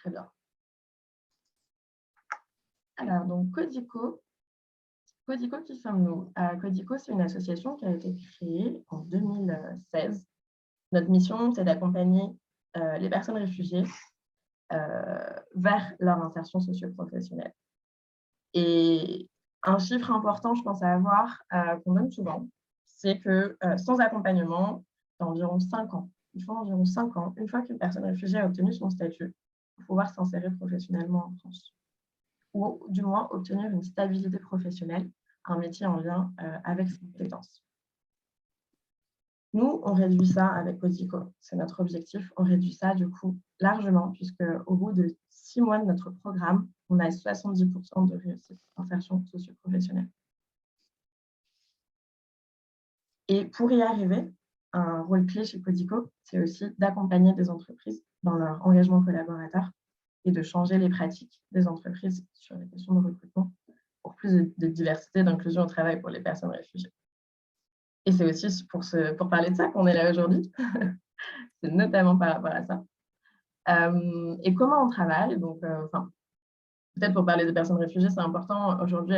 Très bien. Alors, donc, Codico, qui sommes-nous? Codico, c'est une association qui a été créée en 2016. Notre mission, c'est d'accompagner les personnes réfugiées vers leur insertion socio-professionnelle. Et un chiffre important, je pense, à avoir, qu'on donne souvent, c'est que sans accompagnement, c'est environ 5 ans. Il faut environ 5 ans, une fois qu'une personne réfugiée a obtenu son statut, pour pouvoir s'insérer professionnellement en France. Ou du moins obtenir une stabilité professionnelle, un métier en lien avec ses compétences. Nous, on réduit ça avec Codico, c'est notre objectif. On réduit ça du coup largement, puisqu'au bout de 6 mois de notre programme, on a 70% de réussite d'insertion socio-professionnelle. Et pour y arriver, un rôle clé chez Codico, c'est aussi d'accompagner des entreprises dans leur engagement collaborateur et de changer les pratiques des entreprises sur les questions de recrutement pour plus de diversité et d'inclusion au travail pour les personnes réfugiées. Et c'est aussi pour parler de ça qu'on est là aujourd'hui. C'est notamment par rapport à ça. Et comment on travaille? Donc, peut-être pour parler des personnes réfugiées, c'est important. Aujourd'hui,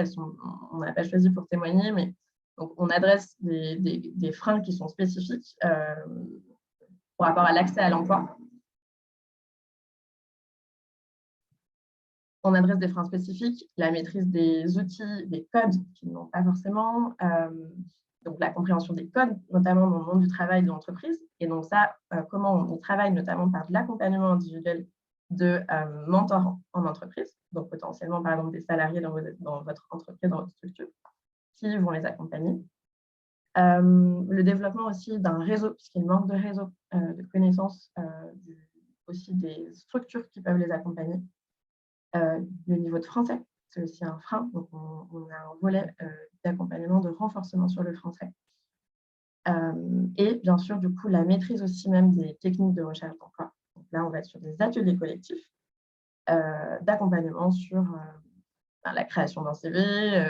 on n'a pas choisi pour témoigner, mais donc, on adresse des freins qui sont spécifiques par rapport à l'accès à l'emploi. On adresse des freins spécifiques, la maîtrise des outils, des codes qu'ils n'ont pas forcément, donc la compréhension des codes, notamment dans le monde du travail de l'entreprise. Et donc ça, comment on y travaille, notamment par de l'accompagnement individuel de mentors en entreprise, donc potentiellement par exemple des salariés dans votre entreprise, dans votre structure, qui vont les accompagner. Le développement aussi d'un réseau, puisqu'il manque de réseau, de connaissances, aussi des structures qui peuvent les accompagner. Le niveau de français, c'est aussi un frein. Donc, on a un volet d'accompagnement, de renforcement sur le français. Et bien sûr, du coup, la maîtrise aussi même des techniques de recherche d'emploi. Donc là, on va être sur des ateliers collectifs d'accompagnement sur la création d'un CV,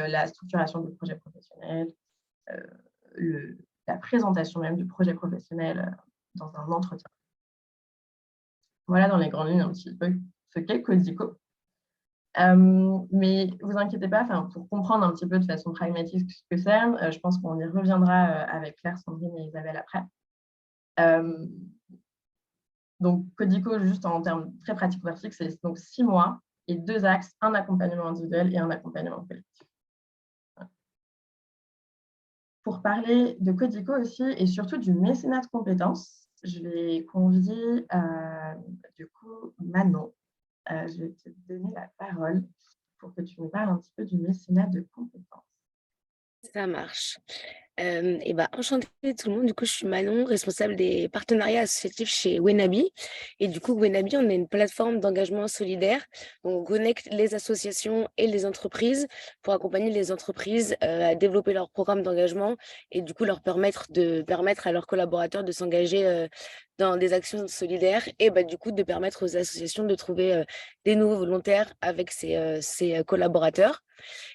la structuration du projet professionnel, la présentation même du projet professionnel dans un entretien. Voilà dans les grandes lignes un petit peu ce qu'est Codico. Mais vous inquiétez pas, pour comprendre un petit peu de façon pragmatique ce que c'est, je pense qu'on y reviendra avec Claire, Sandrine et Isabelle après. Donc, Codico, juste en termes très pratico-pratiques, c'est donc 6 mois et 2 axes, un accompagnement individuel et un accompagnement collectif. Pour parler de Codico aussi et surtout du mécénat de compétences, je vais convier du coup Manon. Je vais te donner la parole pour que tu nous parles un petit peu du mécénat de compétences. Ça marche. Et bah, enchantée tout le monde. Du coup, je suis Manon, responsable des partenariats associatifs chez Wenabi. Et du coup, Wenabi, on est une plateforme d'engagement solidaire. On connecte les associations et les entreprises pour accompagner les entreprises à développer leur programme d'engagement et du coup leur permettre à leurs collaborateurs de s'engager dans des actions solidaires et bah, du coup de permettre aux associations de trouver des nouveaux volontaires avec ses collaborateurs.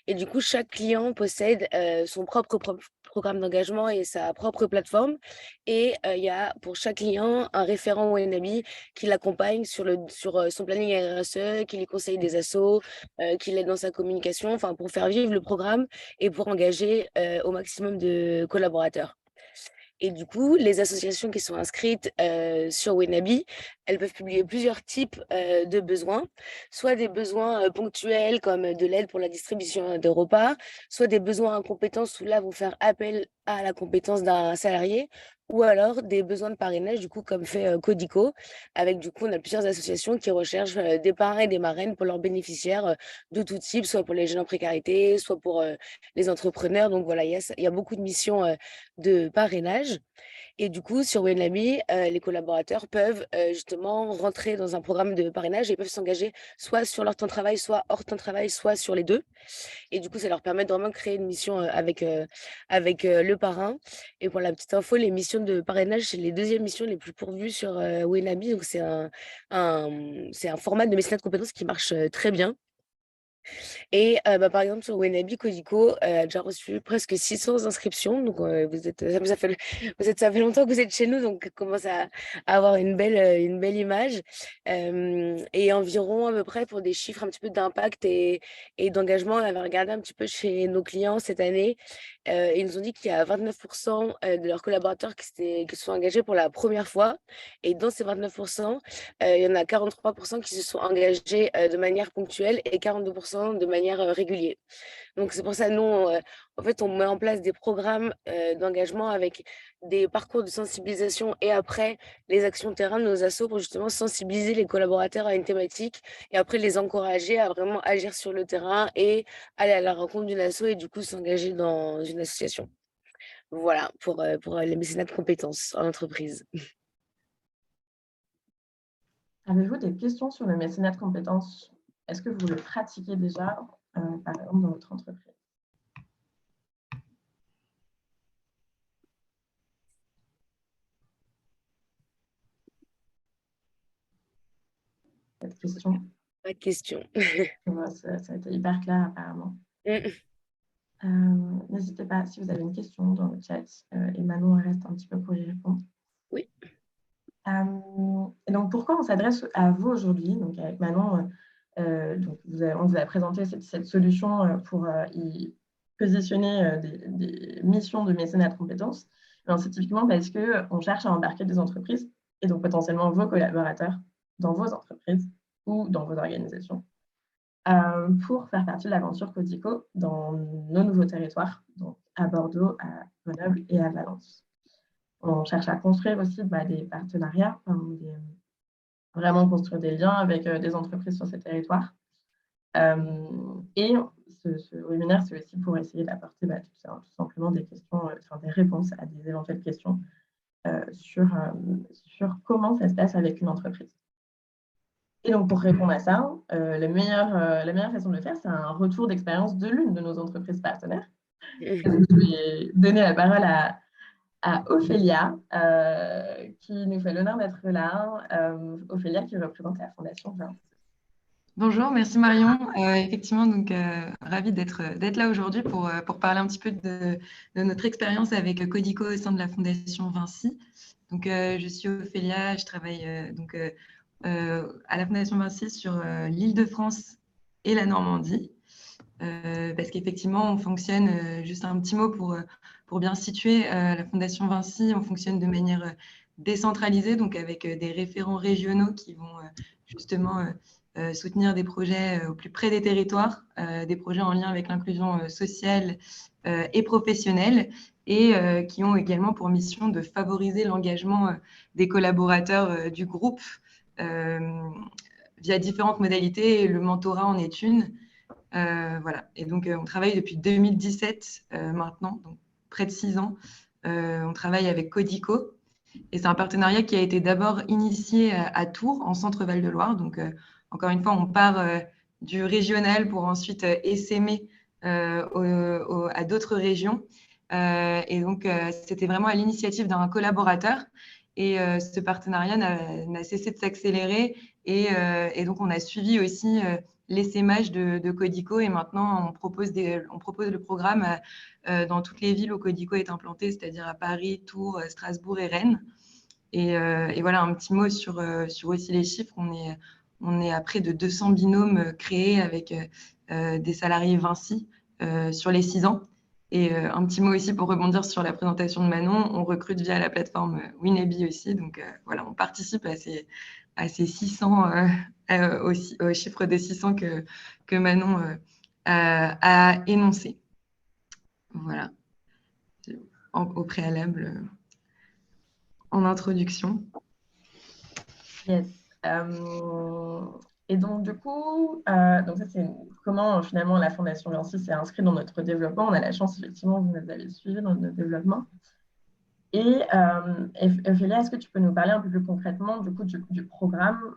Et du coup, chaque client possède son propre programme d'engagement et sa propre plateforme. Et il y a pour chaque client un référent Wenabi qui l'accompagne sur son planning RSE, qui lui conseille des assos, qui l'aide dans sa communication, enfin pour faire vivre le programme et pour engager au maximum de collaborateurs. Et du coup, les associations qui sont inscrites sur Wenabi, elles peuvent publier plusieurs types de besoins, soit des besoins ponctuels comme de l'aide pour la distribution de repas, soit des besoins en compétences où là vont faire appel à la compétence d'un salarié, ou alors des besoins de parrainage, du coup, comme fait Codico, avec du coup, on a plusieurs associations qui recherchent des parrains et des marraines pour leurs bénéficiaires de tout type, soit pour les jeunes en précarité, soit pour les entrepreneurs. Donc voilà, il y a beaucoup de missions de parrainage. Et du coup, sur Wenabi, les collaborateurs peuvent justement rentrer dans un programme de parrainage et peuvent s'engager soit sur leur temps de travail, soit hors temps de travail, soit sur les deux. Et du coup, ça leur permet de vraiment créer une mission avec le parrain. Et pour la petite info, les missions de parrainage, c'est les deuxièmes missions les plus pourvues sur Wenabi. Donc, c'est un format de mécénat de compétences qui marche très bien. Et par exemple, sur Wenabi, Codico a déjà reçu presque 600 inscriptions. Donc, ça fait longtemps que vous êtes chez nous, donc commence à avoir une belle image. Et environ, à peu près, pour des chiffres un petit peu d'impact et d'engagement, on avait regardé un petit peu chez nos clients cette année. Ils nous ont dit qu'il y a 29% de leurs collaborateurs qui se sont engagés pour la première fois. Et dans ces 29%, il y en a 43% qui se sont engagés de manière ponctuelle et 42% de manière régulière. Donc, c'est pour ça, nous, en fait, on met en place des programmes d'engagement avec des parcours de sensibilisation et après les actions terrain de nos assos pour justement sensibiliser les collaborateurs à une thématique et après les encourager à vraiment agir sur le terrain et aller à la rencontre d'une asso et du coup s'engager dans une association. Voilà pour les mécénats de compétences en entreprise. Avez-vous des questions sur le mécénat de compétences? Est-ce que vous le pratiquez déjà, par exemple, dans votre entreprise? Cette question, Pas de question. ça a été hyper clair apparemment. N'hésitez pas, si vous avez une question dans le chat, et Manon reste un petit peu pour y répondre. Oui. Et donc, pourquoi on s'adresse à vous aujourd'hui? Donc, avec Manon, donc on vous a présenté cette solution pour y positionner des missions de mécénat de compétences. C'est typiquement parce qu'on cherche à embarquer des entreprises et donc potentiellement vos collaborateurs dans vos entreprises ou dans vos organisations pour faire partie de l'aventure Codico dans nos nouveaux territoires, donc à Bordeaux, à Grenoble et à Valence. On cherche à construire aussi des partenariats, vraiment construire des liens avec des entreprises sur ces territoires. Et ce webinaire, c'est aussi pour essayer d'apporter tout simplement des questions, des réponses à des éventuelles questions sur comment ça se passe avec une entreprise. Et donc, pour répondre à ça, la meilleure façon de le faire, c'est un retour d'expérience de l'une de nos entreprises partenaires. Donc, je vais donner la parole à Ophélia, qui nous fait l'honneur d'être là. Ophélia qui représente la Fondation Vinci. Bonjour, merci Marion. Effectivement, donc ravie d'être là aujourd'hui pour parler un petit peu de notre expérience avec Codico au sein de la Fondation Vinci. Donc, je suis Ophélia, je travaille à la Fondation Vinci sur l'Île-de-France et la Normandie. Parce qu'effectivement, on fonctionne, juste un petit mot pour bien situer, la Fondation Vinci, on fonctionne de manière décentralisée, donc avec des référents régionaux qui vont justement soutenir des projets au plus près des territoires, des projets en lien avec l'inclusion sociale et professionnelle, et qui ont également pour mission de favoriser l'engagement des collaborateurs du groupe via différentes modalités, et le mentorat en est une. Voilà. Et donc, on travaille depuis 2017 maintenant, donc près de 6 ans. On travaille avec Codico, et c'est un partenariat qui a été d'abord initié à Tours, en Centre-Val de Loire. Donc, encore une fois, on part du régional pour ensuite essaimer à d'autres régions. Et donc, c'était vraiment à l'initiative d'un collaborateur. Et ce partenariat n'a cessé de s'accélérer. Et donc, on a suivi aussi l'essaimage de Codico. Et maintenant, on propose le programme dans toutes les villes où Codico est implanté, c'est-à-dire à Paris, Tours, Strasbourg et Rennes. Et voilà, un petit mot sur aussi les chiffres. On est à près de 200 binômes créés avec des salariés Vinci sur les 6 ans. Et un petit mot aussi pour rebondir sur la présentation de Manon, on recrute via la plateforme Wenabi aussi. Donc voilà, on participe à ces 600, au chiffre de 600 que Manon a énoncé. Voilà, au préalable, en introduction. Yes. Et donc, du coup, donc ça, c'est comment finalement la Fondation Vinci s'est inscrite dans notre développement. On a la chance, effectivement, vous nous avez suivis dans notre développement. Et Ophélia, est-ce que tu peux nous parler un peu plus concrètement du coup du programme?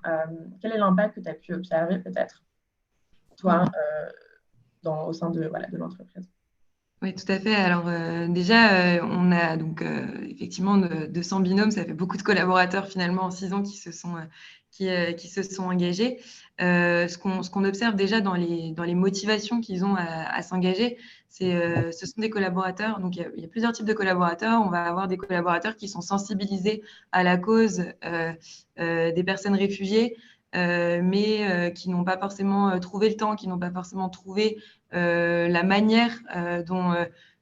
Quel est l'impact que tu as pu observer peut-être, toi, au sein de l'entreprise? Oui, tout à fait. Alors déjà, on a donc effectivement 200 binômes, ça fait beaucoup de collaborateurs finalement en 6 ans qui qui se sont engagés. Ce qu'on observe déjà dans les motivations qu'ils ont à s'engager, ce sont des collaborateurs. Donc, il y a plusieurs types de collaborateurs. On va avoir des collaborateurs qui sont sensibilisés à la cause des personnes réfugiées, mais qui n'ont pas forcément trouvé le temps, qui n'ont pas forcément trouvé la manière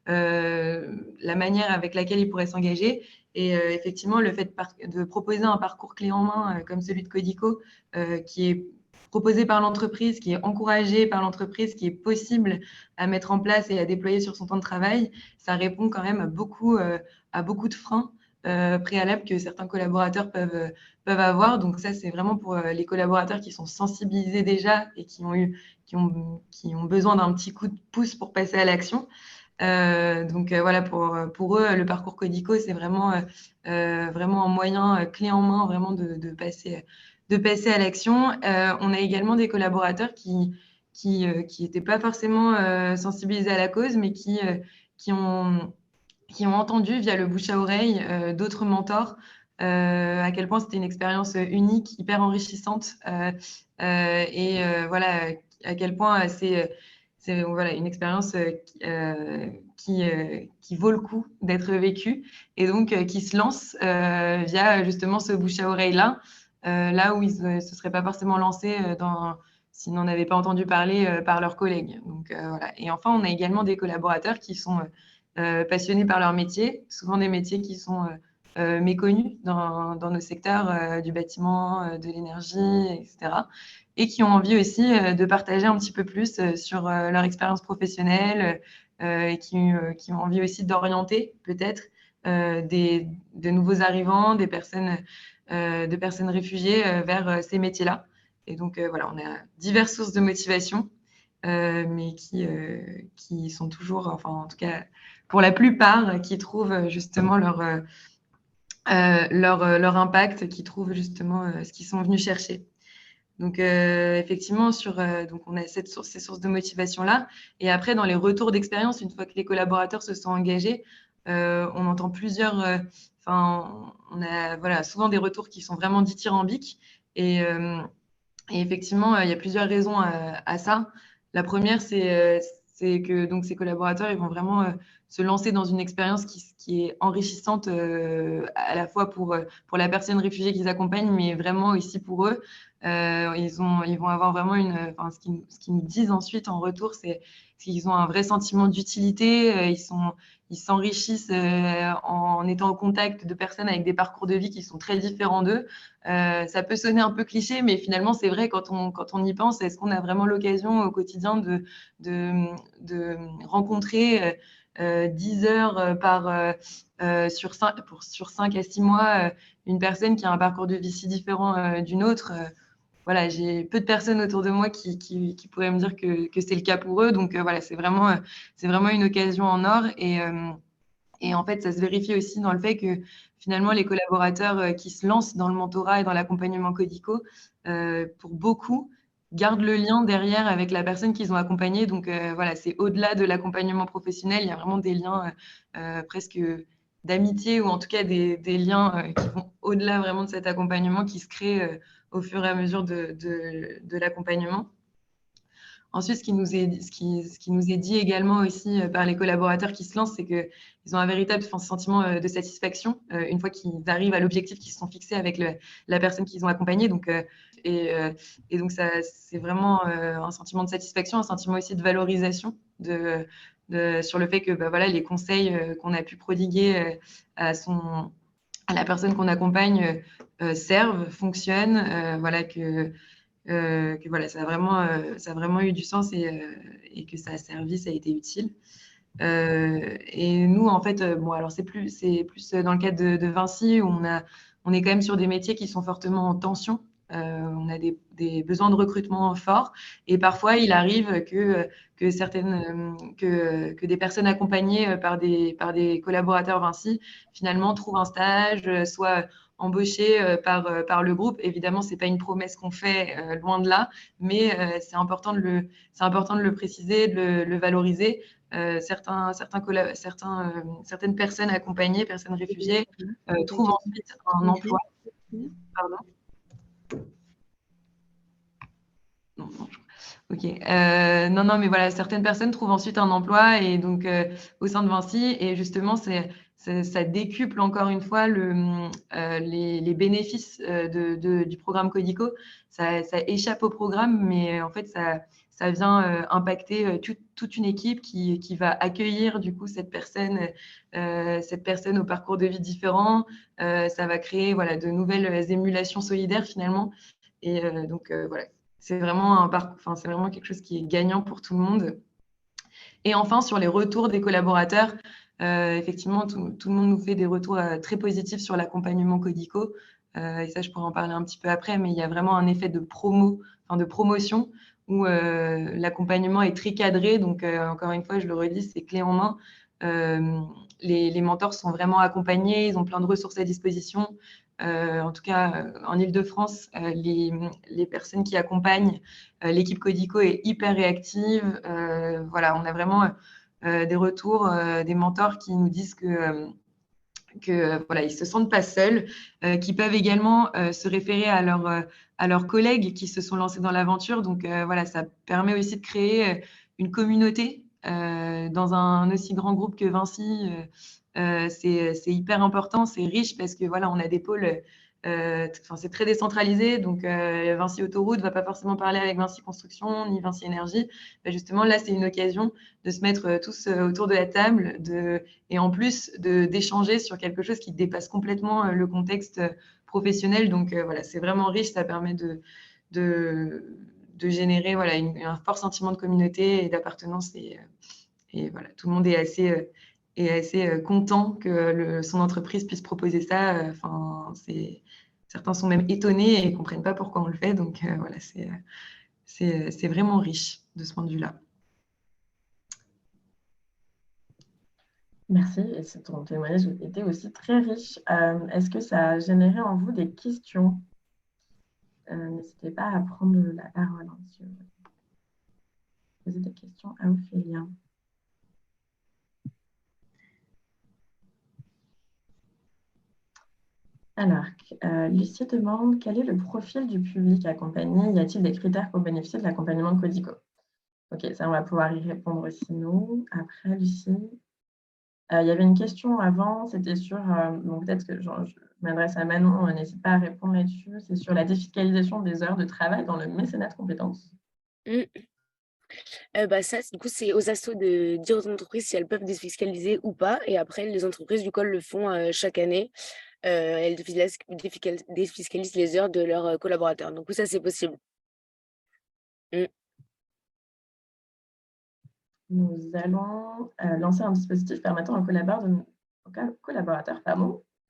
la manière avec laquelle ils pourraient s'engager. Et effectivement, le fait de proposer un parcours clé en main comme celui de Codico, qui est proposé par l'entreprise, qui est encouragé par l'entreprise, qui est possible à mettre en place et à déployer sur son temps de travail, ça répond quand même à beaucoup de freins préalables que certains collaborateurs peuvent avoir. Donc ça, c'est vraiment pour les collaborateurs qui sont sensibilisés déjà et qui ont besoin d'un petit coup de pouce pour passer à l'action. Donc voilà, pour eux, le parcours Codico, c'est vraiment un moyen clé en main vraiment de passer à l'action. On a également des collaborateurs qui n'étaient pas forcément sensibilisés à la cause, mais qui ont entendu via le bouche à oreille d'autres mentors à quel point c'était une expérience unique, hyper enrichissante, et voilà, à quel point c'est voilà, une expérience qui vaut le coup d'être vécue et donc qui se lance via justement ce bouche à oreille-là, là où ils ne se seraient pas forcément lancés s'ils n'en avaient pas entendu parler par leurs collègues. Donc, voilà. Et enfin, on a également des collaborateurs qui sont passionnés par leur métier, souvent des métiers qui sont méconnus dans nos secteurs du bâtiment, de l'énergie, etc. Et qui ont envie aussi de partager un petit peu plus sur leur expérience professionnelle et qui ont envie aussi d'orienter peut-être de nouveaux arrivants, de personnes réfugiées vers ces métiers-là. Et donc, voilà, on a diverses sources de motivation, mais qui sont toujours, enfin, en tout cas, pour la plupart, qui trouvent justement leur impact, qui trouvent justement ce qu'ils sont venus chercher. Donc, effectivement, donc on a ces sources de motivation-là. Et après, dans les retours d'expérience, une fois que les collaborateurs se sont engagés, on entend on a voilà, souvent des retours qui sont vraiment dithyrambiques. Et effectivement, il y a plusieurs raisons à ça. La première, c'est que donc, ces collaborateurs, ils vont vraiment se lancer dans une expérience qui est enrichissante à la fois pour la personne réfugiée qu'ils accompagnent, mais vraiment aussi pour eux. Ils vont avoir vraiment ce qu'ils nous disent ensuite en retour, c'est qu'ils ont un vrai sentiment d'utilité. Ils s'enrichissent en étant au contact de personnes avec des parcours de vie qui sont très différents d'eux. Ça peut sonner un peu cliché, mais finalement, c'est vrai quand on y pense. Est-ce qu'on a vraiment l'occasion au quotidien de rencontrer 10 heures sur 5 à 6 mois une personne qui a un parcours de vie si différent d'une autre? Voilà, j'ai peu de personnes autour de moi qui pourraient me dire que c'est le cas pour eux. Donc voilà, c'est vraiment une occasion en or. Et en fait, ça se vérifie aussi dans le fait que finalement, les collaborateurs qui se lancent dans le mentorat et dans l'accompagnement Codico, pour beaucoup, gardent le lien derrière avec la personne qu'ils ont accompagnée. Donc voilà, c'est au-delà de l'accompagnement professionnel, il y a vraiment des liens presque d'amitié ou en tout cas des liens qui vont au-delà vraiment de cet accompagnement qui se créent au fur et à mesure de l'accompagnement. Ensuite, ce qui nous est dit également aussi par les collaborateurs qui se lancent, c'est qu'ils ont un véritable sentiment de satisfaction une fois qu'ils arrivent à l'objectif qu'ils se sont fixés avec la personne qu'ils ont accompagnée. Donc, et donc, c'est vraiment un sentiment de satisfaction, un sentiment aussi de valorisation sur le fait que voilà, les conseils qu'on a pu prodiguer à la personne qu'on accompagne servent, fonctionnent, voilà, que voilà, ça a vraiment eu du sens et que ça a servi, ça a été utile. Et nous, en fait, bon, alors c'est plus dans le cadre de Vinci où on est quand même sur des métiers qui sont fortement en tension. On a des besoins de recrutement forts et parfois il arrive que des personnes accompagnées par des collaborateurs Vinci finalement trouvent un stage, soit embauchées par le groupe. Évidemment, c'est pas une promesse qu'on fait, loin de là, mais c'est important de le préciser, de le valoriser. Certaines personnes accompagnées, personnes réfugiées, trouvent ensuite un emploi. Pardon. non, ok. Non, non, mais voilà, certaines personnes trouvent ensuite un emploi et donc au sein de Vinci, et justement, ça décuple encore une fois les bénéfices du programme Codico. Ça échappe au programme, mais en fait, ça vient impacter toute une équipe qui va accueillir du coup cette personne au parcours de vie différent. Ça va créer voilà, de nouvelles émulations solidaires finalement. Et donc voilà, c'est vraiment c'est vraiment quelque chose qui est gagnant pour tout le monde. Et enfin, sur les retours des collaborateurs, effectivement, tout le monde nous fait des retours très positifs sur l'accompagnement Codico. Et ça, je pourrais en parler un petit peu après, mais il y a vraiment un effet de promotion où l'accompagnement est très cadré. Donc, encore une fois, je le redis, c'est clé en main. Les mentors sont vraiment accompagnés, ils ont plein de ressources à disposition. En tout cas, en Île-de-France, les personnes qui accompagnent l'équipe Codico est hyper réactive. Voilà, on a vraiment des retours des mentors qui nous disent que voilà, ils se sentent pas seuls, qui peuvent également se référer à leurs collègues qui se sont lancés dans l'aventure. Donc voilà, ça permet aussi de créer une communauté dans un aussi grand groupe que Vinci. C'est hyper important, c'est riche parce que voilà, on a des pôles. C'est très décentralisé, donc Vinci Autoroute ne va pas forcément parler avec Vinci Construction ni Vinci Énergie. Justement, là, c'est une occasion de se mettre tous autour de la table, et en plus d'échanger sur quelque chose qui dépasse complètement le contexte professionnel. Donc voilà, c'est vraiment riche, ça permet de générer voilà, un fort sentiment de communauté et d'appartenance. Et voilà, tout le monde est assez content que son entreprise puisse proposer ça. Certains sont même étonnés et ne comprennent pas pourquoi on le fait. Donc voilà, c'est vraiment riche de ce point de vue-là. Merci, et ton témoignage était aussi très riche. Est-ce que ça a généré en vous des questions? N'hésitez pas à prendre la parole si vous voulez poser des questions à Ophélia. Alors, Lucie demande quel est le profil du public accompagné? Y a-t-il des critères pour bénéficier de l'accompagnement Codico? Ok, ça, on va pouvoir y répondre aussi nous. Après, Lucie. Il y avait une question avant, c'était sur, bon, peut-être que je m'adresse à Manon, n'hésite pas à répondre là-dessus, c'est sur la défiscalisation des heures de travail dans le mécénat de compétences. Ça, du coup, c'est aux assos de dire aux entreprises si elles peuvent défiscaliser ou pas. Et après, les entreprises, du coup, elles le font chaque année. Elles défiscalisent les heures de leurs collaborateurs. Donc, ça, c'est possible. Nous allons lancer un dispositif permettant aux collaborateurs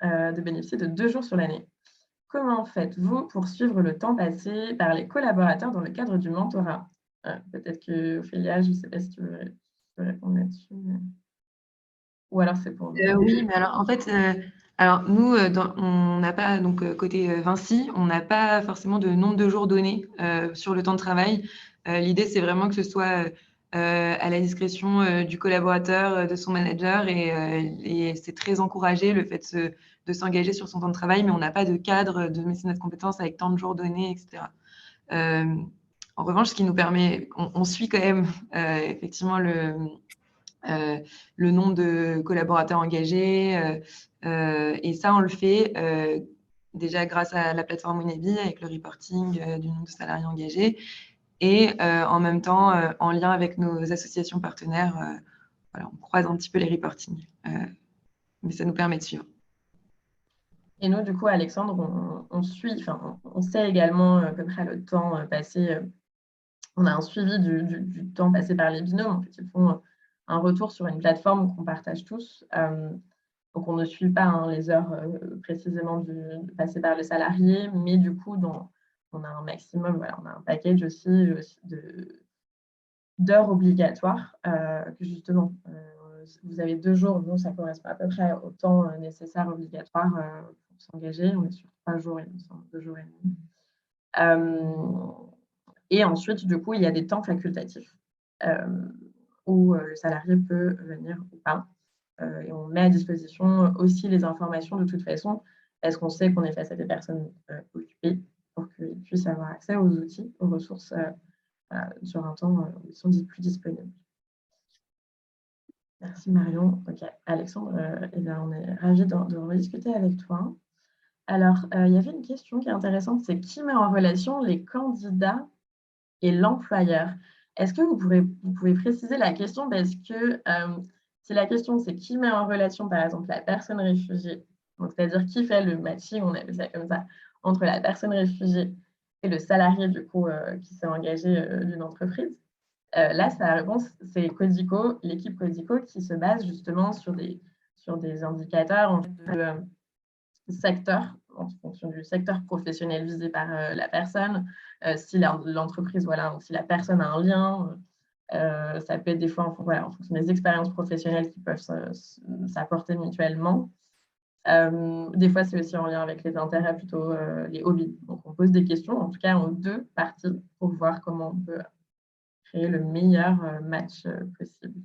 de bénéficier de 2 jours sur l'année. Comment faites-vous pour suivre le temps passé par les collaborateurs dans le cadre du mentorat? Peut-être que Ophélia, je ne sais pas si tu veux répondre là-dessus. Ou alors c'est pour nous. Oui, mais alors en fait, nous, on n'a pas, donc côté Vinci, on n'a pas forcément de nombre de jours donnés sur le temps de travail. L'idée, c'est vraiment que ce soit à la discrétion du collaborateur, de son manager, et c'est très encouragé le fait de s'engager sur son temps de travail, mais on n'a pas de cadre de mécénat de compétences avec tant de jours donnés, etc. En revanche, ce qui nous permet, on suit quand même effectivement le nombre de collaborateurs engagés. Et ça, on le fait déjà grâce à la plateforme Winabi avec le reporting du nombre de salariés engagés, et en même temps en lien avec nos associations partenaires. Voilà, on croise un petit peu les reportings, mais ça nous permet de suivre. Et nous, du coup, Alexandre, on suit, on sait également à peu près le temps passé. On a un suivi du temps passé par les binômes. En fait, ils font un retour sur une plateforme qu'on partage tous. Donc, on ne suit pas les heures précisément passées par les salariés, mais du coup, on a un maximum, voilà, on a un package aussi d'heures obligatoires que justement, vous avez 2 jours, nous, ça correspond à peu près au temps nécessaire obligatoire pour s'engager. On est sur 3 jours, il me semble, 2 jours et demi. Et ensuite, du coup, il y a des temps facultatifs où le salarié peut venir ou pas. Et on met à disposition aussi les informations de toute façon, parce qu'on sait qu'on est face à des personnes occupées pour qu'ils puissent avoir accès aux outils, aux ressources sur un temps où ils sont plus disponibles. Merci Marion. Ok, Alexandre, eh bien, on est ravis de rediscuter avec toi. Alors, il y avait une question qui est intéressante, c'est qui met en relation les candidats et l'employeur? Est-ce que vous pouvez préciser la question? Parce que si la question, c'est qui met en relation, par exemple, la personne réfugiée, c'est-à-dire qui fait le matching, on appelle ça comme ça, entre la personne réfugiée et le salarié, du coup, qui s'est engagé d'une entreprise, là, sa réponse, c'est Codico, l'équipe Codico, qui se base justement sur des indicateurs en fait, de secteur, en fonction du secteur professionnel visé par la personne, si l'entreprise, voilà, si la personne a un lien, ça peut être des fois en fonction des expériences professionnelles qui peuvent s'apporter mutuellement. Des fois, c'est aussi en lien avec les intérêts, plutôt les hobbies. Donc, on pose des questions, en tout cas en 2 parties, pour voir comment on peut créer le meilleur match possible.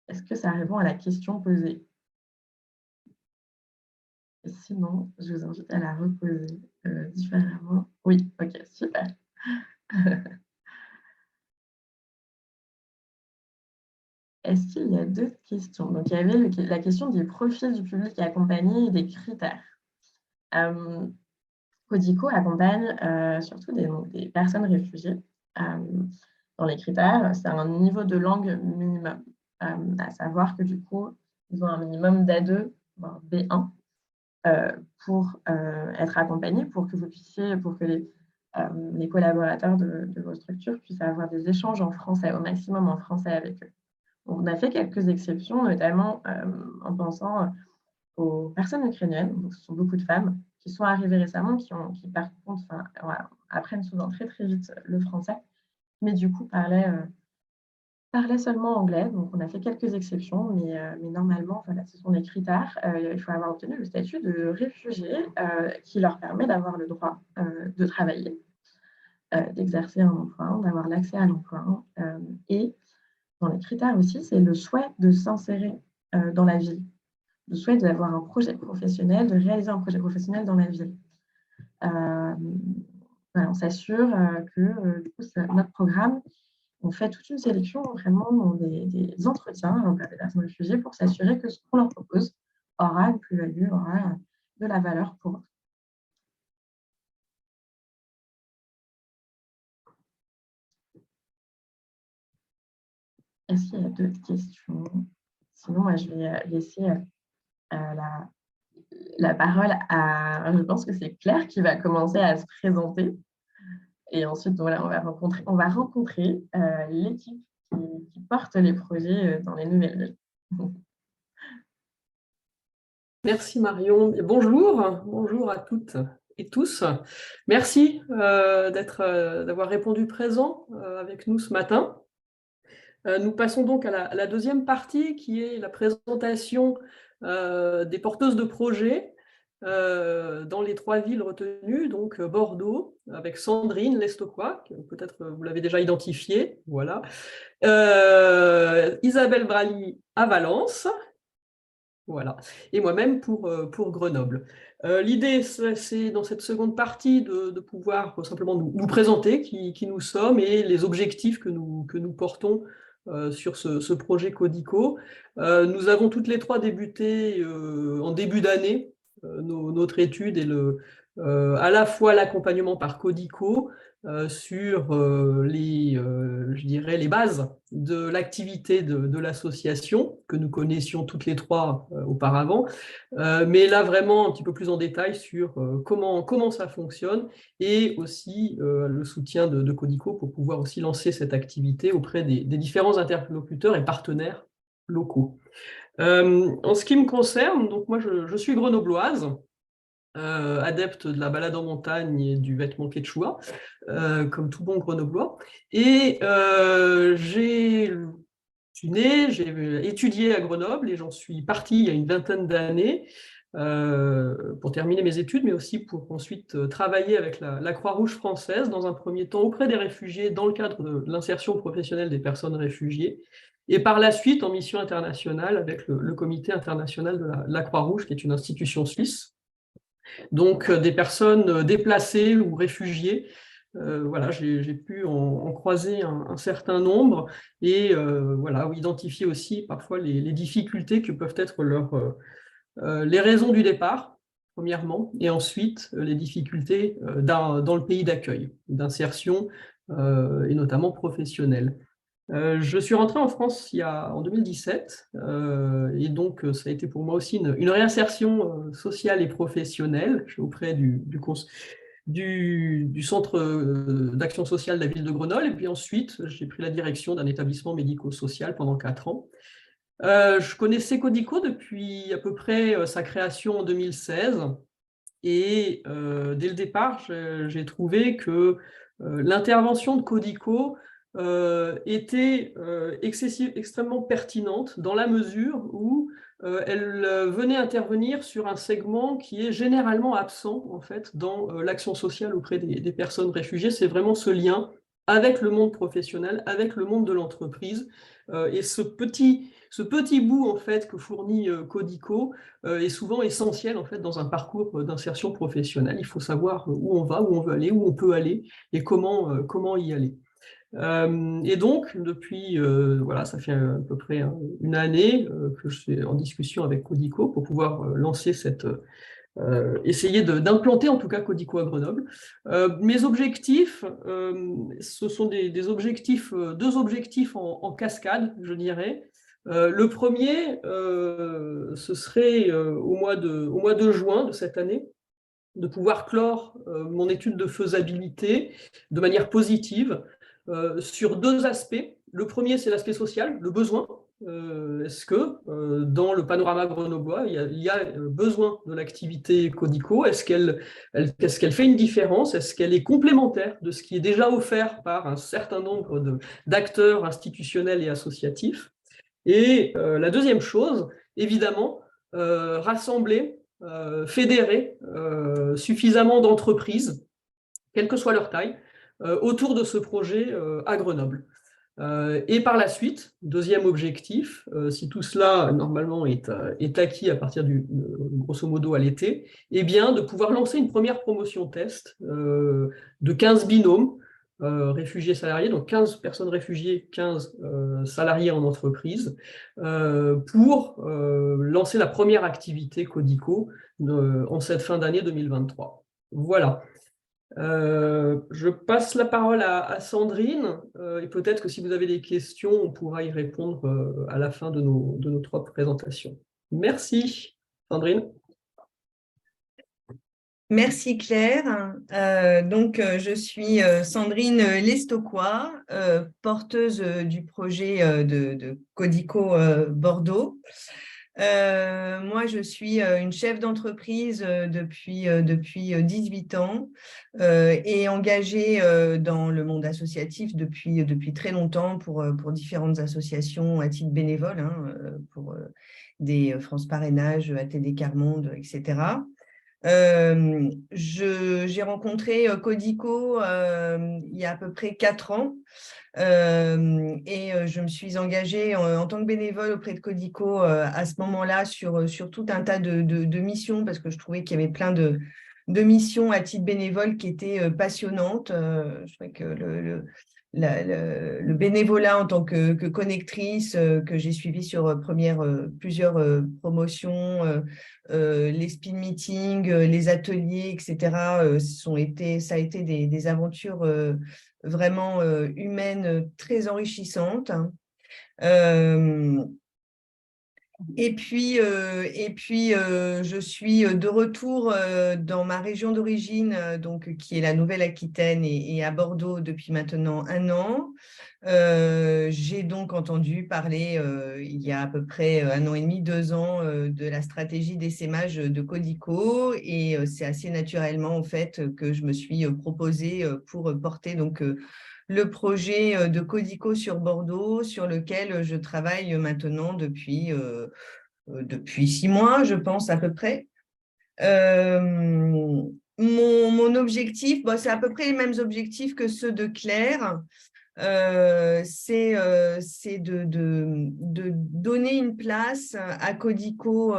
Est-ce que ça répond à la question posée? Et sinon, je vous invite à la reposer différemment. Oui, ok, super. Est-ce qu'il y a d'autres questions? Donc, il y avait la question des profils du public accompagné et des critères. Codico accompagne surtout des personnes réfugiées. Dans les critères, c'est un niveau de langue minimum, à savoir que du coup, ils ont un minimum d'A2, voire B1, pour être accompagnés, pour que les collaborateurs de vos structures puissent avoir des échanges en français, au maximum en français avec eux. On a fait quelques exceptions, notamment en pensant aux personnes ukrainiennes, donc ce sont beaucoup de femmes, qui sont arrivées récemment, qui par contre apprennent souvent très très vite le français, mais du coup parlaient seulement anglais. Donc on a fait quelques exceptions, mais normalement, voilà, ce sont des critères. Il faut avoir obtenu le statut de réfugié qui leur permet d'avoir le droit de travailler, d'exercer un emploi, d'avoir l'accès à l'emploi. Et dans les critères aussi, c'est le souhait de s'insérer dans la ville, le souhait d'avoir un projet professionnel, de réaliser un projet professionnel dans la ville. Voilà, on s'assure que du coup, notre programme, on fait toute une sélection vraiment dans des entretiens auprès des personnes réfugiées pour s'assurer que ce qu'on leur propose aura une plus-value, aura de la valeur pour eux. Est-ce qu'il y a d'autres questions? Sinon, moi, je vais laisser la parole à, je pense que c'est Claire qui va commencer à se présenter. Et ensuite, voilà, on va rencontrer l'équipe qui porte les projets dans les nouvelles villes. Merci Marion. Et bonjour à toutes et tous. Merci d'avoir répondu présent avec nous ce matin. Nous passons donc à la deuxième partie qui est la présentation des porteuses de projets dans les 3 villes retenues, donc Bordeaux, avec Sandrine Lestoquois, peut-être vous l'avez déjà identifiée, voilà. Isabelle Brali à Valence, voilà, et moi-même pour Grenoble. L'idée, c'est dans cette seconde partie de pouvoir simplement nous présenter qui nous sommes et les objectifs que nous portons sur ce projet Codico. Nous avons toutes les 3 débuté en début d'année notre étude et à la fois l'accompagnement par Codico sur je dirais les bases de l'activité de l'association que nous connaissions toutes les 3 auparavant, mais là vraiment un petit peu plus en détail sur comment ça fonctionne et aussi le soutien de Codico pour pouvoir aussi lancer cette activité auprès des différents interlocuteurs et partenaires locaux. En ce qui me concerne, donc moi je suis grenobloise, adepte de la balade en montagne et du vêtement quechua, comme tout bon grenoblois. Et je suis née, j'ai étudié à Grenoble et j'en suis partie il y a une vingtaine d'années pour terminer mes études, mais aussi pour ensuite travailler avec la Croix-Rouge française, dans un premier temps auprès des réfugiés, dans le cadre de l'insertion professionnelle des personnes réfugiées, et par la suite en mission internationale avec le Comité international de la Croix-Rouge, qui est une institution suisse. Donc, des personnes déplacées ou réfugiées. Voilà, j'ai pu en croiser un certain nombre et voilà, identifier aussi parfois les difficultés que peuvent être les raisons du départ, premièrement, et ensuite les difficultés dans le pays d'accueil, d'insertion et notamment professionnelle. Je suis rentré en France en 2017 et donc ça a été pour moi aussi une réinsertion sociale et professionnelle. Je suis auprès du centre d'action sociale de la ville de Grenoble et puis ensuite j'ai pris la direction d'un établissement médico-social pendant 4 ans. Je connaissais Codico depuis à peu près sa création en 2016 et dès le départ j'ai trouvé que l'intervention de Codico était extrêmement pertinente dans la mesure où elle venait intervenir sur un segment qui est généralement absent en fait dans l'action sociale auprès des personnes réfugiées. C'est vraiment ce lien avec le monde professionnel, avec le monde de l'entreprise. Et ce petit bout en fait que fournit Codico est souvent essentiel en fait dans un parcours d'insertion professionnelle. Il faut savoir où on va, où on veut aller, où on peut aller et comment y aller. Et donc, depuis, voilà, ça fait à peu près une année que je suis en discussion avec Codico pour pouvoir lancer essayer d'implanter en tout cas Codico à Grenoble. Mes objectifs, ce sont deux objectifs en cascade, je dirais. Le premier, ce serait au mois de juin de cette année, de pouvoir clore mon étude de faisabilité de manière positive sur 2 aspects. Le premier, c'est l'aspect social, le besoin. Est-ce que dans le panorama grenoblois, il y a besoin de l'activité Codico? Est-ce qu'elle fait une différence? Est-ce qu'elle est complémentaire de ce qui est déjà offert par un certain nombre d'acteurs institutionnels et associatifs? Et la deuxième chose, évidemment, rassembler, fédérer suffisamment d'entreprises, quelle que soit leur taille, autour de ce projet à Grenoble. Et par la suite, deuxième objectif, si tout cela normalement est acquis à partir grosso modo à l'été, eh bien de pouvoir lancer une première promotion test de 15 binômes réfugiés salariés, donc 15 personnes réfugiées, 15 salariés en entreprise, pour lancer la première activité Codico en cette fin d'année 2023. Voilà. Je passe la parole à Sandrine et peut-être que si vous avez des questions, on pourra y répondre à la fin de nos 3 présentations. Merci, Sandrine. Merci Claire. Je suis Sandrine Lestocquois, porteuse du projet de Codico Bordeaux. Moi, je suis une chef d'entreprise depuis 18 ans et engagée dans le monde associatif depuis très longtemps pour différentes associations à titre bénévole, pour des France Parrainage, ATD Quart Monde, etc. J'ai rencontré Codico il y a à peu près 4 ans et je me suis engagée en tant que bénévole auprès de Codico à ce moment-là sur tout un tas de missions parce que je trouvais qu'il y avait plein de missions à titre bénévole qui étaient passionnantes. Je trouvais que le bénévolat en tant que connectrice que j'ai suivi sur plusieurs promotions, les speed meetings, les ateliers, etc. Ça a été des aventures vraiment humaines très enrichissantes. Et puis, je suis de retour dans ma région d'origine, donc qui est la Nouvelle-Aquitaine et à Bordeaux depuis maintenant 1 an. J'ai donc entendu parler il y a à peu près 1 an et demi, 2 ans de la stratégie d'essaimage de Codico et c'est assez naturellement en fait que je me suis proposée pour porter donc le projet de Codico sur Bordeaux, sur lequel je travaille maintenant depuis 6 mois, je pense, à peu près. Mon objectif, c'est à peu près les mêmes objectifs que ceux de Claire. c'est de donner une place à Codico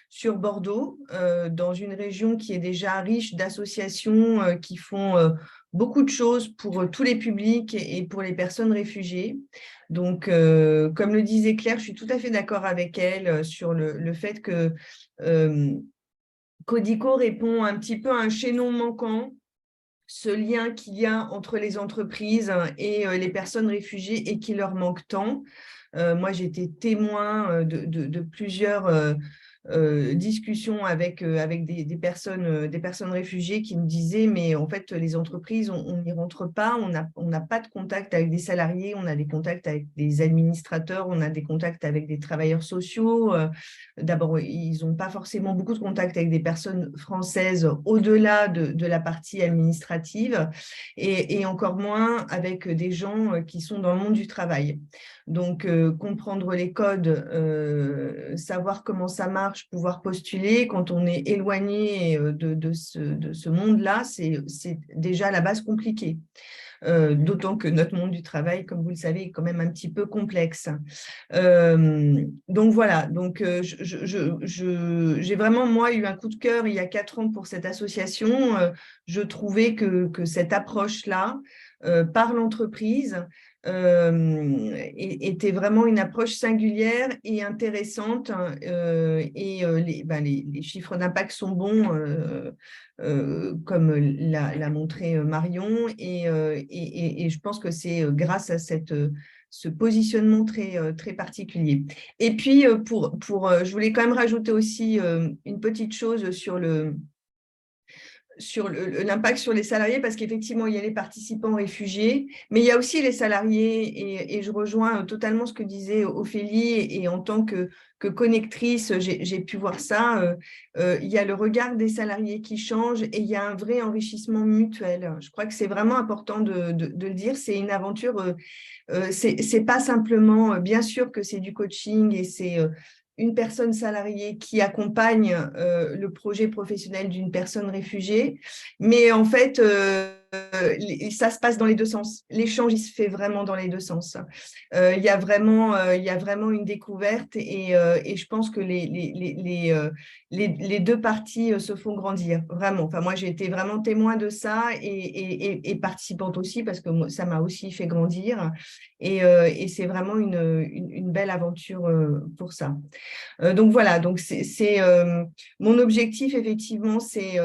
sur Bordeaux, dans une région qui est déjà riche d'associations qui font beaucoup de choses pour tous les publics et pour les personnes réfugiées. Donc, comme le disait Claire, je suis tout à fait d'accord avec elle sur le fait que Codico répond un petit peu à un chaînon manquant, ce lien qu'il y a entre les entreprises et les personnes réfugiées et qui leur manque tant. Moi, j'ai été témoin de plusieurs discussions avec des personnes réfugiées qui me disaient, mais en fait, les entreprises, on n'y rentre pas, on n'a pas de contact avec des salariés, on a des contacts avec des administrateurs, on a des contacts avec des travailleurs sociaux. D'abord, ils n'ont pas forcément beaucoup de contacts avec des personnes françaises au-delà de la partie administrative et encore moins avec des gens qui sont dans le monde du travail. Donc, comprendre les codes, savoir comment ça marche, pouvoir postuler, quand on est éloigné de ce monde-là, c'est déjà à la base compliqué. D'autant que notre monde du travail, comme vous le savez, est quand même un petit peu complexe. Donc voilà, donc j'ai vraiment, moi, eu un coup de cœur il y a 4 ans pour cette association. Je trouvais que cette approche-là, par l'entreprise, était vraiment une approche singulière et intéressante. Les chiffres d'impact sont bons, comme l'a montré Marion, et je pense que c'est grâce à ce positionnement très particulier. Et puis, je voulais quand même rajouter aussi une petite chose sur l'impact sur les salariés, parce qu'effectivement, il y a les participants réfugiés, mais il y a aussi les salariés, et je rejoins totalement ce que disait Ophélie, et en tant que connectrice, j'ai pu voir ça. Il y a le regard des salariés qui change, et il y a un vrai enrichissement mutuel. Je crois que c'est vraiment important de le dire, c'est une aventure, c'est pas simplement, bien sûr que c'est du coaching, et c'est une personne salariée qui accompagne le projet professionnel d'une personne réfugiée. Mais en fait, ça se passe dans les deux sens. L'échange, il se fait vraiment dans les deux sens. Il y a vraiment une découverte, et je pense que les deux parties se font grandir, vraiment. Enfin, moi, j'ai été vraiment témoin de ça, et participante aussi, parce que moi, ça m'a aussi fait grandir. Et c'est vraiment une belle aventure pour ça. Donc voilà, donc c'est mon objectif, effectivement, c'est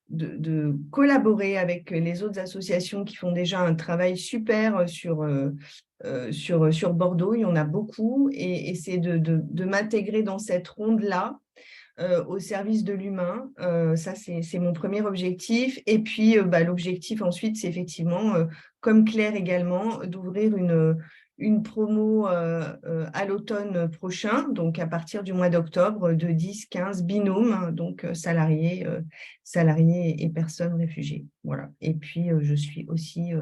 de collaborer avec les autres associations qui font déjà un travail super sur Bordeaux. Il y en a beaucoup, et c'est de m'intégrer dans cette ronde-là, au service de l'humain. Ça, c'est mon premier objectif. Et puis, l'objectif ensuite, c'est effectivement, comme Claire également, d'ouvrir une promo à l'automne prochain, donc à partir du mois d'octobre, de 10-15 binômes, hein, donc salariés et personnes réfugiées. Voilà. Et puis, je suis aussi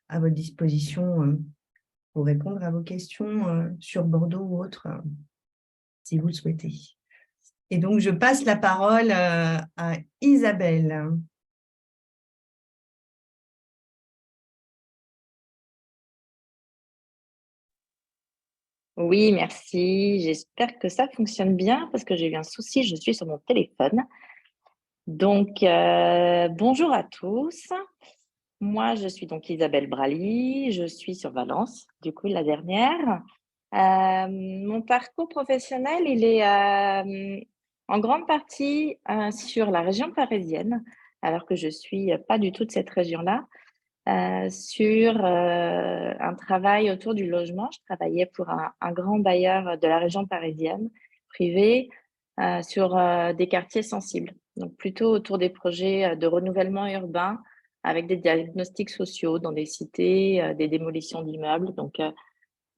à votre disposition pour répondre à vos questions sur Bordeaux ou autres, si vous le souhaitez. Et donc, je passe la parole à Isabelle. Oui, merci. J'espère que ça fonctionne bien parce que j'ai eu un souci, je suis sur mon téléphone. Donc, bonjour à tous. Moi, je suis donc Isabelle Brally, je suis sur Valence, du coup, la dernière. Mon parcours professionnel, il est en grande partie sur la région parisienne, alors que je ne suis pas du tout de cette région-là. Sur un travail autour du logement. Je travaillais pour un grand bailleur de la région parisienne, privé, sur des quartiers sensibles. Donc, plutôt autour des projets de renouvellement urbain avec des diagnostics sociaux dans des cités, des démolitions d'immeubles. Donc,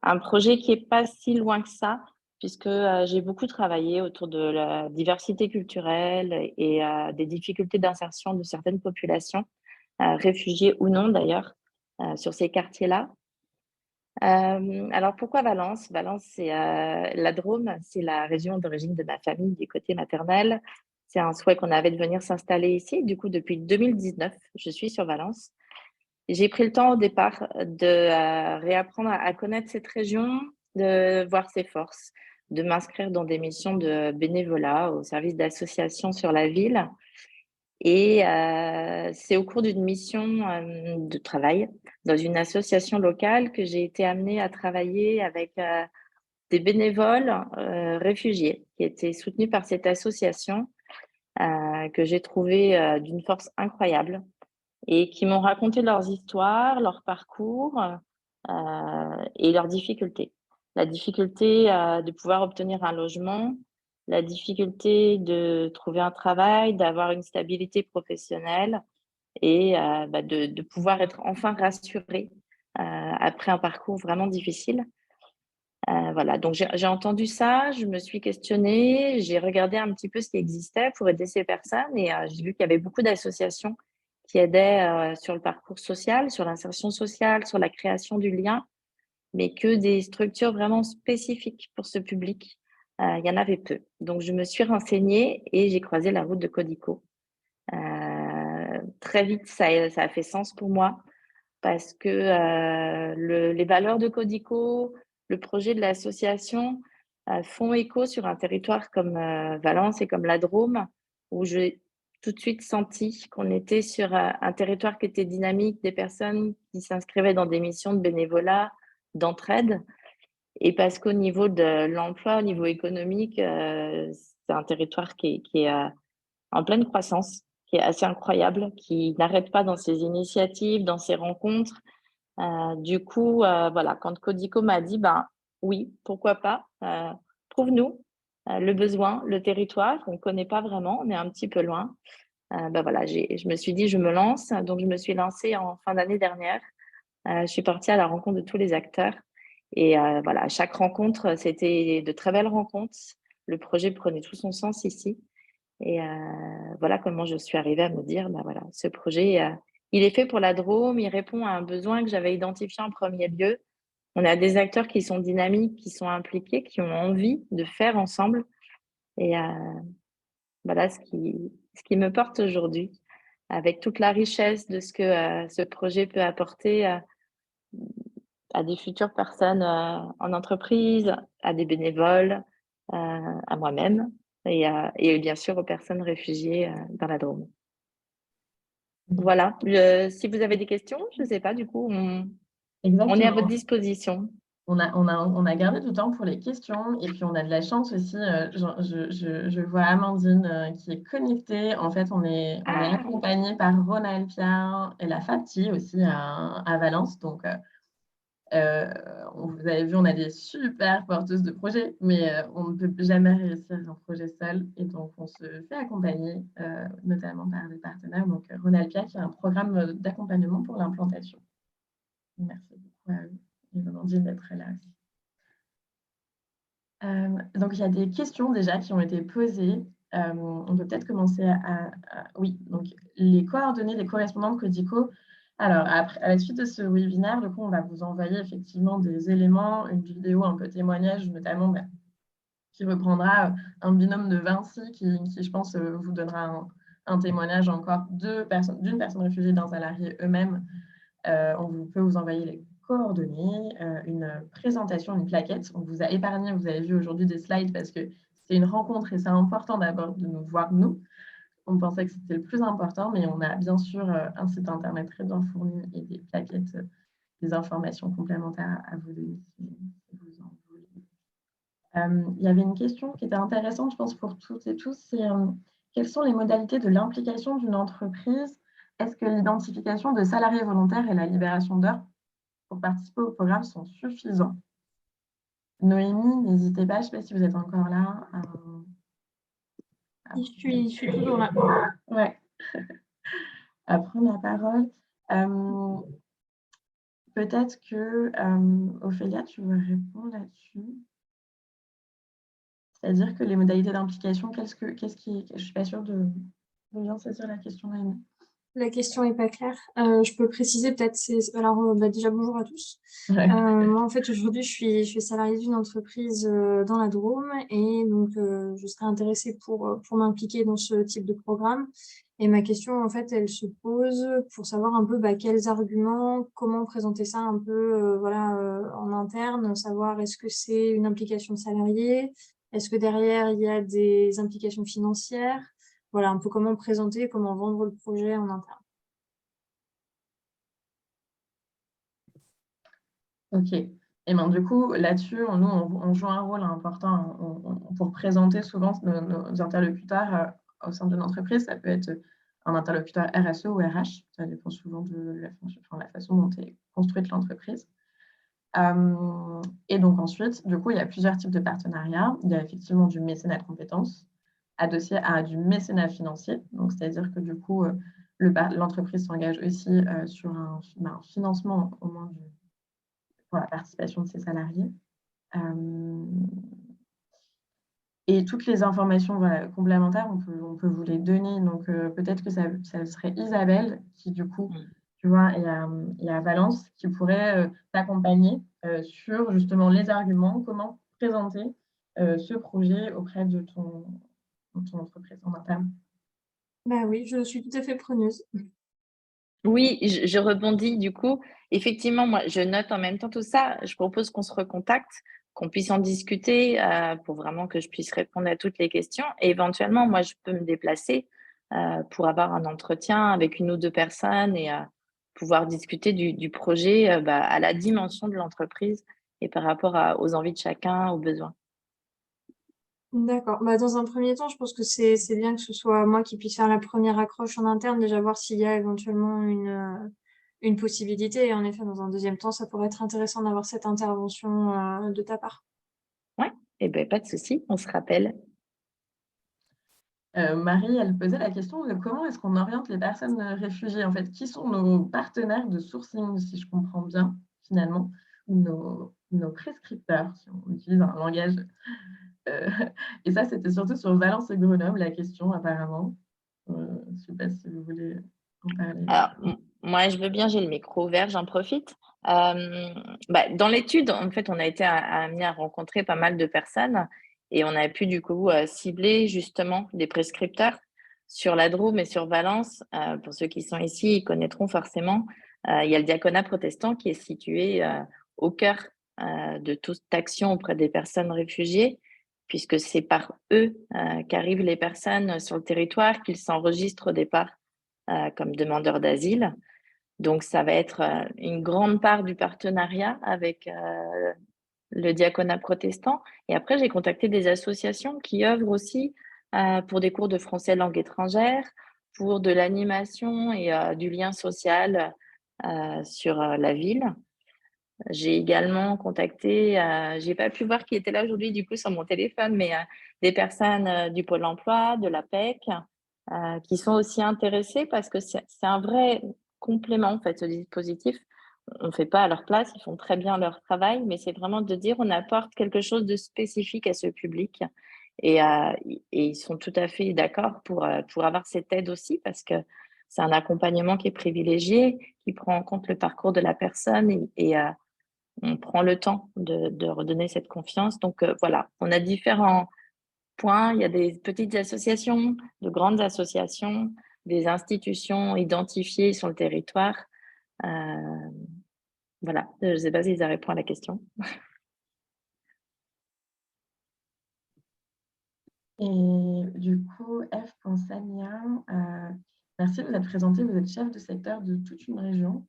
un projet qui n'est pas si loin que ça, puisque j'ai beaucoup travaillé autour de la diversité culturelle et des difficultés d'insertion de certaines populations, réfugiés ou non d'ailleurs, sur ces quartiers-là. Alors pourquoi Valence? Valence, c'est la Drôme, c'est la région d'origine de ma famille du côté maternel. C'est un souhait qu'on avait de venir s'installer ici. Du coup, depuis 2019, je suis sur Valence. J'ai pris le temps au départ de réapprendre à connaître cette région, de voir ses forces, de m'inscrire dans des missions de bénévolat au service d'associations sur la ville. Et c'est au cours d'une mission de travail dans une association locale que j'ai été amenée à travailler avec des bénévoles réfugiés qui étaient soutenus par cette association que j'ai trouvé d'une force incroyable et qui m'ont raconté leurs histoires, leur parcours et leurs difficultés. La difficulté de pouvoir obtenir un logement, la difficulté de trouver un travail, d'avoir une stabilité professionnelle et de pouvoir être enfin rassurée après un parcours vraiment difficile. Voilà, donc j'ai entendu ça, je me suis questionnée, j'ai regardé un petit peu ce qui existait pour aider ces personnes et j'ai vu qu'il y avait beaucoup d'associations qui aidaient sur le parcours social, sur l'insertion sociale, sur la création du lien, mais que des structures vraiment spécifiques pour ce public, il y en avait peu. Donc je me suis renseignée et j'ai croisé la route de Codico. Très vite, ça a fait sens pour moi parce que les valeurs de Codico, le projet de l'association font écho sur un territoire comme Valence et comme la Drôme, où j'ai tout de suite senti qu'on était sur un territoire qui était dynamique, des personnes qui s'inscrivaient dans des missions de bénévolat, d'entraide, et parce qu'au niveau de l'emploi, au niveau économique, c'est un territoire qui est en pleine croissance, qui est assez incroyable, qui n'arrête pas dans ses initiatives, dans ses rencontres. Du coup, voilà, quand Codico m'a dit, ben oui, pourquoi pas, trouve-nous le besoin, le territoire, on ne connaît pas vraiment, on est un petit peu loin. Ben voilà, je me suis dit, je me lance. Donc, je me suis lancée en fin d'année dernière. Je suis partie à la rencontre de tous les acteurs. Et voilà, chaque rencontre, c'était de très belles rencontres. Le projet prenait tout son sens ici. Et voilà comment je suis arrivée à me dire, bah voilà, ce projet, il est fait pour la Drôme, il répond à un besoin que j'avais identifié en premier lieu. On a des acteurs qui sont dynamiques, qui sont impliqués, qui ont envie de faire ensemble. Et voilà ce qui me porte aujourd'hui, avec toute la richesse de ce que ce projet peut apporter à des futures personnes en entreprise, à des bénévoles, à moi-même et bien sûr aux personnes réfugiées dans la Drôme. Voilà, si vous avez des questions, je ne sais pas, du coup, on est à votre disposition. On a gardé du temps pour les questions et puis on a de la chance aussi. Je vois Amandine qui est connectée. En fait, on est accompagné par Ronald Pierre et la FAPTI aussi à Valence. Donc, vous avez vu, on a des super porteuses de projets, mais on ne peut jamais réussir un projet seul. Et donc, on se fait accompagner, notamment par des partenaires. Donc, Ronald Pierre qui a un programme d'accompagnement pour l'implantation. Merci beaucoup à eux. Et Amandine d'être là aussi. Donc, il y a des questions déjà qui ont été posées. On peut peut-être commencer oui, donc les coordonnées des correspondants de Codico. Alors, à la suite de ce webinaire, du coup, on va vous envoyer effectivement des éléments, une vidéo, un peu témoignage, notamment qui reprendra un binôme de Vinci qui je pense, vous donnera un témoignage encore d'une personne réfugiée, d'un salarié eux-mêmes. On peut vous envoyer les coordonnées, une présentation, une plaquette. On vous a épargné, vous avez vu aujourd'hui des slides parce que c'est une rencontre et c'est important d'abord de nous voir nous. On pensait que c'était le plus important, mais on a bien sûr un site internet très bien fourni et des plaquettes, des informations complémentaires à vous donner si vous en voulez. Il y avait une question qui était intéressante, je pense, pour toutes et tous, c'est quelles sont les modalités de l'implication d'une entreprise? Est-ce que l'identification de salariés volontaires et la libération d'heures pour participer au programme sont suffisants? Noémie, n'hésitez pas, je ne sais pas si vous êtes encore là. Je suis toujours là. Ouais. À prendre la parole. Peut-être que, Ophélia, tu veux répondre là-dessus? C'est-à-dire que les modalités d'implication, qu'est-ce qui... Je ne suis pas sûre de bien saisir la question, Noémie. La question n'est pas claire. Je peux préciser peut-être. Alors, déjà, bonjour à tous. Ouais. Moi, en fait, aujourd'hui, je suis salariée d'une entreprise dans la Drôme et donc, je serais intéressée pour m'impliquer dans ce type de programme. Et ma question, en fait, elle se pose pour savoir un peu quels arguments, comment présenter ça un peu en interne, savoir est-ce que c'est une implication de salarié, est-ce que derrière, il y a des implications financières, voilà, un peu comment présenter, comment vendre le projet en interne. Ok. Et ben, du coup, là-dessus, nous, on joue un rôle important pour présenter souvent nos interlocuteurs au sein d'une entreprise. Ça peut être un interlocuteur RSE ou RH. Ça dépend souvent de la façon dont est construite l'entreprise. Et donc ensuite, du coup, il y a plusieurs types de partenariats. Il y a effectivement du mécénat de compétences adossé à du mécénat financier. Donc, c'est-à-dire que du coup, l'entreprise s'engage aussi sur un financement au moins pour la participation de ses salariés. Et toutes les informations complémentaires, on peut vous les donner. Donc, peut-être que ça serait Isabelle qui, du coup, tu vois, il y a Valence qui pourrait t'accompagner sur justement les arguments, comment présenter ce projet auprès de ton entreprise en interne. Oui, je suis tout à fait preneuse. Oui, je rebondis du coup. Effectivement, moi, je note en même temps tout ça. Je propose qu'on se recontacte, qu'on puisse en discuter pour vraiment que je puisse répondre à toutes les questions. Et éventuellement, moi, je peux me déplacer pour avoir un entretien avec une ou deux personnes et pouvoir discuter du projet à la dimension de l'entreprise et par rapport aux envies de chacun, aux besoins. D'accord. Dans un premier temps, je pense que c'est bien que ce soit moi qui puisse faire la première accroche en interne, déjà voir s'il y a éventuellement une possibilité. Et en effet, dans un deuxième temps, ça pourrait être intéressant d'avoir cette intervention de ta part. Ouais, et ben pas de souci, on se rappelle. Marie, elle posait la question de comment est-ce qu'on oriente les personnes réfugiées, en fait, qui sont nos partenaires de sourcing, si je comprends bien, finalement, ou nos prescripteurs, si on utilise un langage. Et ça, c'était surtout sur Valence et Grenoble, la question, apparemment. Je ne sais pas si vous voulez en parler. Alors, moi, je veux bien, j'ai le micro ouvert, j'en profite. Dans l'étude, en fait, on a été amené à rencontrer pas mal de personnes et on a pu du coup cibler justement des prescripteurs sur la Drôme et sur Valence. Pour ceux qui sont ici, ils connaîtront forcément. Il y a le diaconat protestant qui est situé au cœur de toute action auprès des personnes réfugiées, puisque c'est par eux qu'arrivent les personnes sur le territoire, qu'ils s'enregistrent au départ comme demandeurs d'asile. Donc, ça va être une grande part du partenariat avec le diaconat protestant. Et après, j'ai contacté des associations qui œuvrent aussi pour des cours de français langue étrangère, pour de l'animation et du lien social sur la ville. J'ai également contacté, j'ai pas pu voir qui était là aujourd'hui du coup sur mon téléphone, mais des personnes du Pôle emploi, de l'APEC, qui sont aussi intéressées parce que c'est un vrai complément en fait, ce dispositif. On ne fait pas à leur place, ils font très bien leur travail, mais c'est vraiment de dire on apporte quelque chose de spécifique à ce public. Et ils sont tout à fait d'accord pour avoir cette aide aussi parce que c'est un accompagnement qui est privilégié, qui prend en compte le parcours de la personne et on prend le temps de redonner cette confiance. Donc voilà, on a différents points. Il y a des petites associations, de grandes associations, des institutions identifiées sur le territoire. Voilà, je ne sais pas si ça répond à la question. Et du coup, F.Sania, merci de vous être présenté. Vous êtes chef de secteur de toute une région.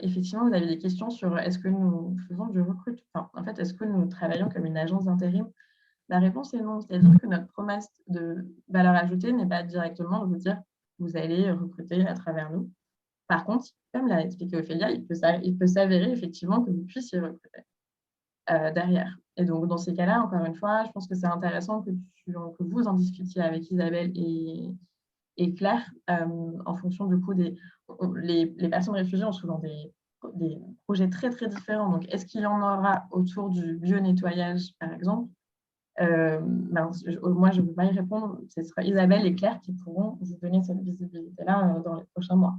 Effectivement, vous avez des questions sur est-ce que nous faisons du recrutement, enfin, en fait, est-ce que nous travaillons comme une agence d'intérim? La réponse est non, c'est-à-dire que notre promesse de valeur ajoutée n'est pas directement de vous dire vous allez recruter à travers nous. Par contre, comme l'a expliqué Ophélia, il peut s'avérer effectivement que vous puissiez recruter derrière. Et donc, dans ces cas-là, encore une fois, je pense que c'est intéressant que vous en discutiez avec Isabelle et Claire en fonction du coup les personnes réfugiées ont souvent des projets très très différents. Donc, est-ce qu'il y en aura autour du bio-nettoyage, par exemple, Moi, je ne peux pas y répondre. Ce sera Isabelle et Claire qui pourront vous donner cette visibilité-là dans les prochains mois.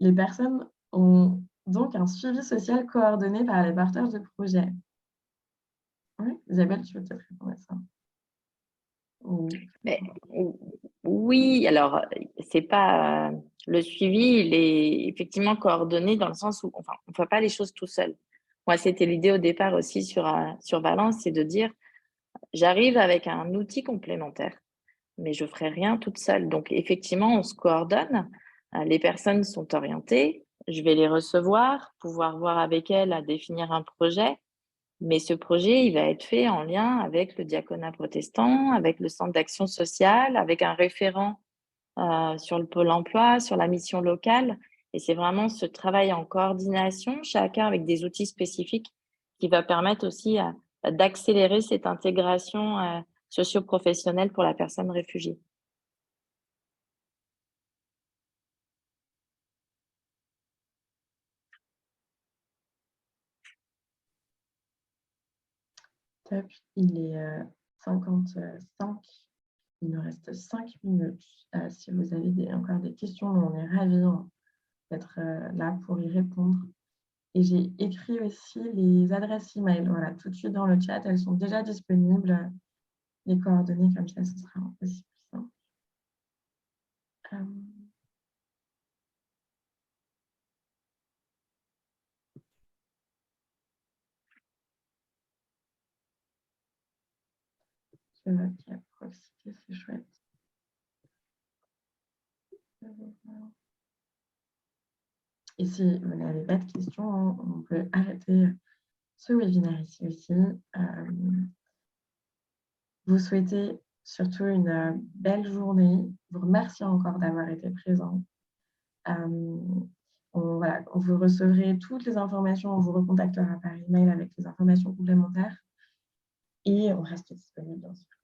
Les personnes ont donc un suivi social coordonné par les porteurs de projets. Oui, Isabelle, tu veux peut-être répondre à ça? Mais, oui, alors, c'est pas le suivi, il est effectivement coordonné dans le sens où enfin, on ne fait pas les choses tout seul. Moi, c'était l'idée au départ aussi sur Valence, c'est de dire, j'arrive avec un outil complémentaire, mais je ne ferai rien toute seule. Donc, effectivement, on se coordonne. Les personnes sont orientées. Je vais les recevoir, pouvoir voir avec elles à définir un projet. Mais ce projet, il va être fait en lien avec le diaconat protestant, avec le centre d'action sociale, avec un référent sur le pôle emploi, sur la mission locale. Et c'est vraiment ce travail en coordination, chacun avec des outils spécifiques, qui va permettre aussi d'accélérer cette intégration socio-professionnelle pour la personne réfugiée. Top, il est 55. Il nous reste 5 minutes. Si vous avez encore des questions, on est ravis d'être là pour y répondre. Et j'ai écrit aussi les adresses email. Voilà, tout de suite dans le chat, elles sont déjà disponibles. Les coordonnées, comme ça, ce sera aussi plus simple. Je vois qu'il y a Proxité, c'est chouette. Et si vous n'avez pas de questions, on peut arrêter ce webinaire ici aussi. Vous souhaitez surtout une belle journée. Vous remercie encore d'avoir été présent. Voilà, vous recevrez toutes les informations, on vous recontactera par email avec les informations complémentaires et on reste disponible bien sûr.